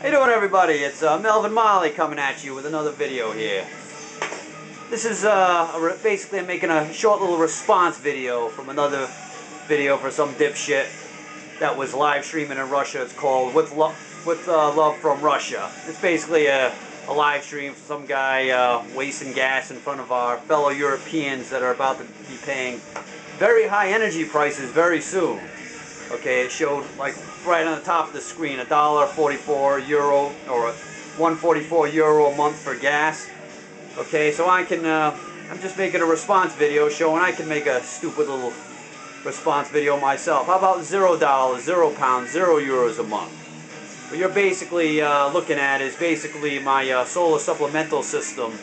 How you doing, everybody? It's Melvin Molly coming at you with another video here. This is basically I'm making a short little response video from another video for some dipshit that was live streaming in Russia. It's called With Love from Russia. It's basically a live stream for some guy wasting gas in front of our fellow Europeans that are about to be paying very high energy prices very soon. Okay, it showed like right on the top of the screen €1.44 or €1.44 a month for gas. Okay, so I can I'm just making a response video showing I can make a stupid little response video myself. How about $0, £0, €0 a month? What you're basically looking at is basically my solar supplemental system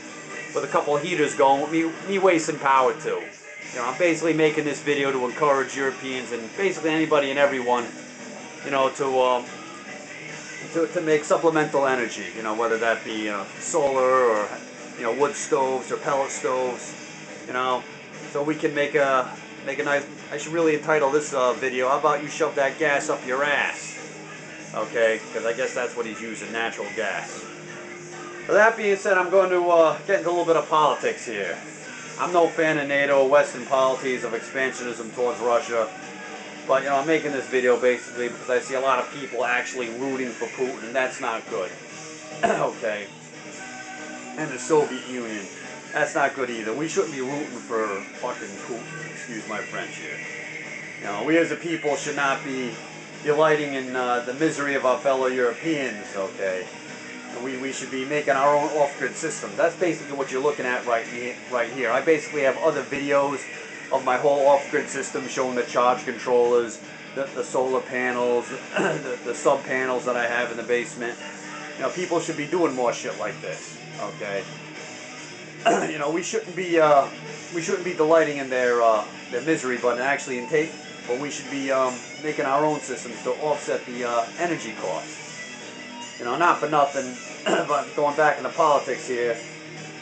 with a couple of heaters going with me wasting power too. You know, I'm basically making this video to encourage Europeans and basically anybody and everyone, you know, to make supplemental energy. You know, whether that be solar or wood stoves or pellet stoves. You know, so we can make a nice. I should really entitle this video. How about you shove that gas up your ass? Okay, because I guess that's what he's using, natural gas. So that being said, I'm going to get into a little bit of politics here. I'm no fan of NATO, Western policies of expansionism towards Russia, but I'm making this video basically because I see a lot of people actually rooting for Putin, and that's not good. Okay. And the Soviet Union, that's not good either. We shouldn't be rooting for fucking Putin, excuse my French here. We as a people should not be delighting in the misery of our fellow Europeans, okay? We should be making our own off-grid system. That's basically what you're looking at right here. I basically have other videos of my whole off-grid system showing the charge controllers, the solar panels, the sub-panels that I have in the basement. People should be doing more shit like this, okay? We shouldn't be delighting in their misery, but we should be making our own systems to offset the energy costs. Not for nothing, but going back into politics here,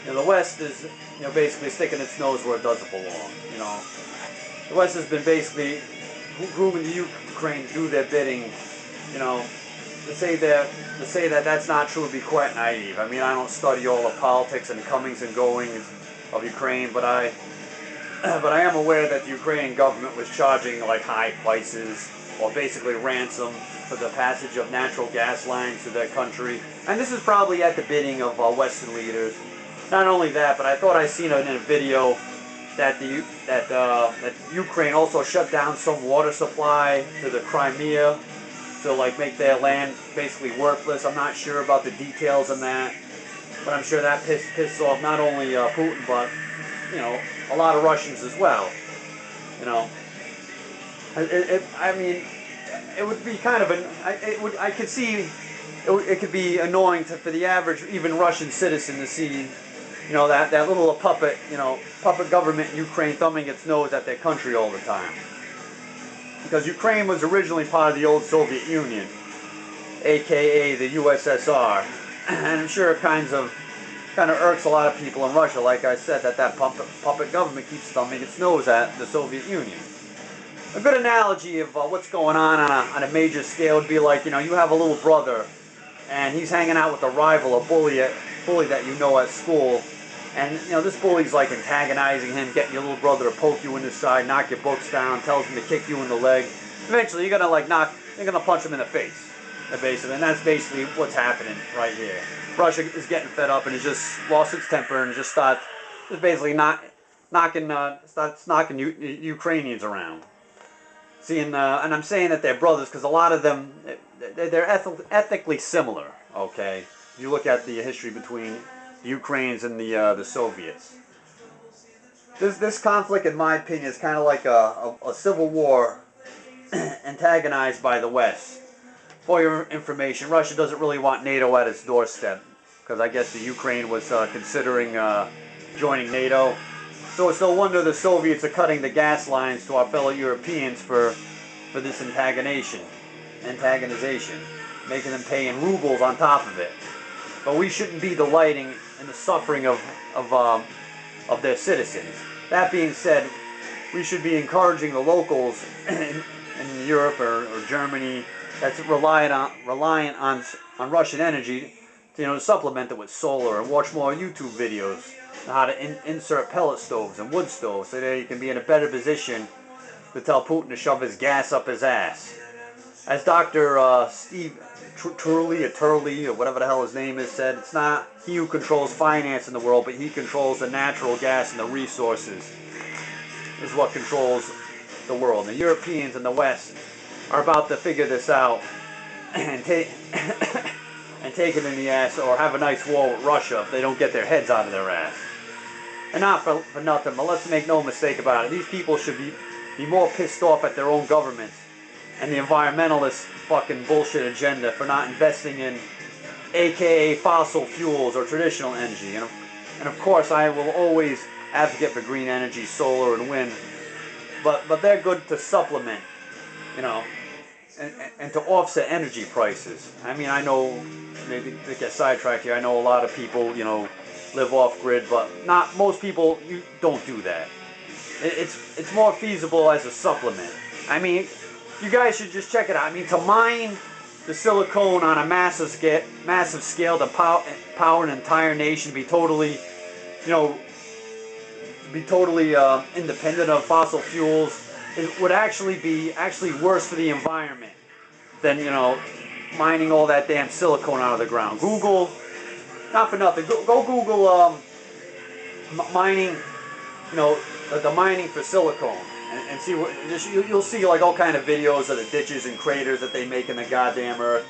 the West is, basically sticking its nose where it doesn't belong. The West has been basically grooming the Ukraine to do their bidding. To say that that's not true would be quite naive. I mean, I don't study all the politics and comings and goings of Ukraine, but I am aware that the Ukrainian government was charging like high prices or basically ransom for the passage of natural gas lines to their country. And this is probably at the bidding of Western leaders. Not only that, but I thought I seen in a video that that Ukraine also shut down some water supply to the Crimea to like make their land basically worthless. I'm not sure about the details on that, but I'm sure that pissed off not only Putin, but a lot of Russians as well. I mean, it would be kind of I could see it could be annoying for the average, even Russian citizen to see, that little puppet government in Ukraine thumbing its nose at their country all the time. Because Ukraine was originally part of the old Soviet Union, aka the USSR, and I'm sure it kind of irks a lot of people in Russia, like I said, that puppet government keeps thumbing its nose at the Soviet Union. A good analogy of what's going on a major scale would be like, you have a little brother, and he's hanging out with a rival, a bully that at school, and this bully's like antagonizing him, getting your little brother to poke you in the side, knock your books down, tells him to kick you in the leg. Eventually, you're gonna punch him in the face, basically, and that's basically what's happening right here. Russia is getting fed up and has just lost its temper and starts basically knocking Ukrainians around. And I'm saying that they're brothers because a lot of them, they're ethnically similar, okay? If you look at the history between the Ukrainians and the Soviets. This conflict, in my opinion, is kind of like a civil war antagonized by the West. For your information, Russia doesn't really want NATO at its doorstep because I guess the Ukraine was considering joining NATO. So it's no wonder the Soviets are cutting the gas lines to our fellow Europeans for this antagonization, making them pay in rubles on top of it. But we shouldn't be delighting in the suffering of their citizens. That being said, we should be encouraging the locals in Europe or Germany that's reliant on Russian energy, to supplement it with solar, and watch more YouTube videos on how to insert pellet stoves and wood stoves, so that you can be in a better position to tell Putin to shove his gas up his ass. As Dr. Steve Turley, or whatever the hell his name is, said, it's not he who controls finance in the world, but he controls the natural gas and the resources is what controls the world. The Europeans in the West are about to figure this out and take it in the ass, or have a nice war with Russia if they don't get their heads out of their ass. And not for nothing, but let's make no mistake about it. These people should be more pissed off at their own governments and the environmentalist fucking bullshit agenda for not investing in AKA fossil fuels or traditional energy. And of course I will always advocate for green energy, solar and wind, but they're good to supplement, and to offset energy prices. I mean, I know, maybe to get sidetracked here, I know a lot of people, live off grid, but not most people. You don't do that. It's more feasible as a supplement. I mean, you guys should just check it out. I mean, to mine the silicone on a massive scale to power an entire nation, be totally, independent of fossil fuels, it would actually be worse for the environment than, mining all that damn silicone out of the ground. Google, not for nothing, go Google mining, the mining for silicone, and see what, you'll see like all kind of videos of the ditches and craters that they make in the goddamn earth.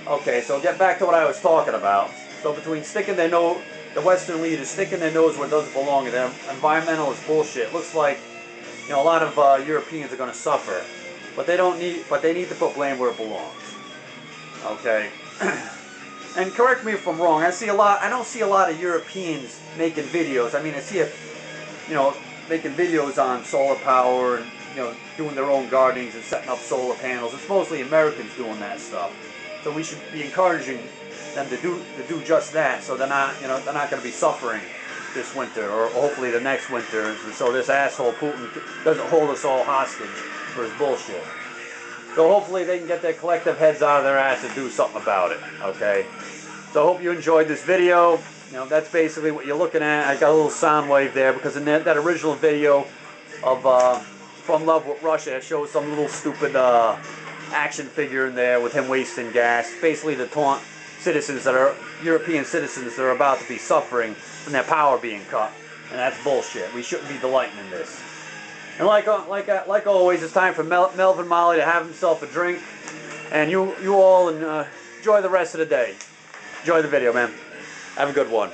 Okay, so get back to what I was talking about. So between sticking their nose, the Western leaders sticking their nose where it doesn't belong, and their environmentalist bullshit, looks like a lot of Europeans are going to suffer, but they need to put blame where it belongs. Okay, and correct me if I'm wrong. I don't see a lot of Europeans making videos. I mean, I see making videos on solar power and doing their own gardenings and setting up solar panels. It's mostly Americans doing that stuff. So we should be encouraging them to do just that, so they're not going to be suffering this winter, or hopefully the next winter, so this asshole Putin doesn't hold us all hostage for his bullshit. So hopefully they can get their collective heads out of their ass and do something about it. Okay. So I hope you enjoyed this video. That's basically what you're looking at. I got a little sound wave there because in that original video of From Love with Russia, it shows some little stupid action figure in there with him wasting gas, basically to taunt European citizens that are about to be suffering from their power being cut. And that's bullshit. We shouldn't be delighting in this. And like always, it's time for Melvin Molly to have himself a drink. And you all enjoy the rest of the day. Enjoy the video, man. Have a good one.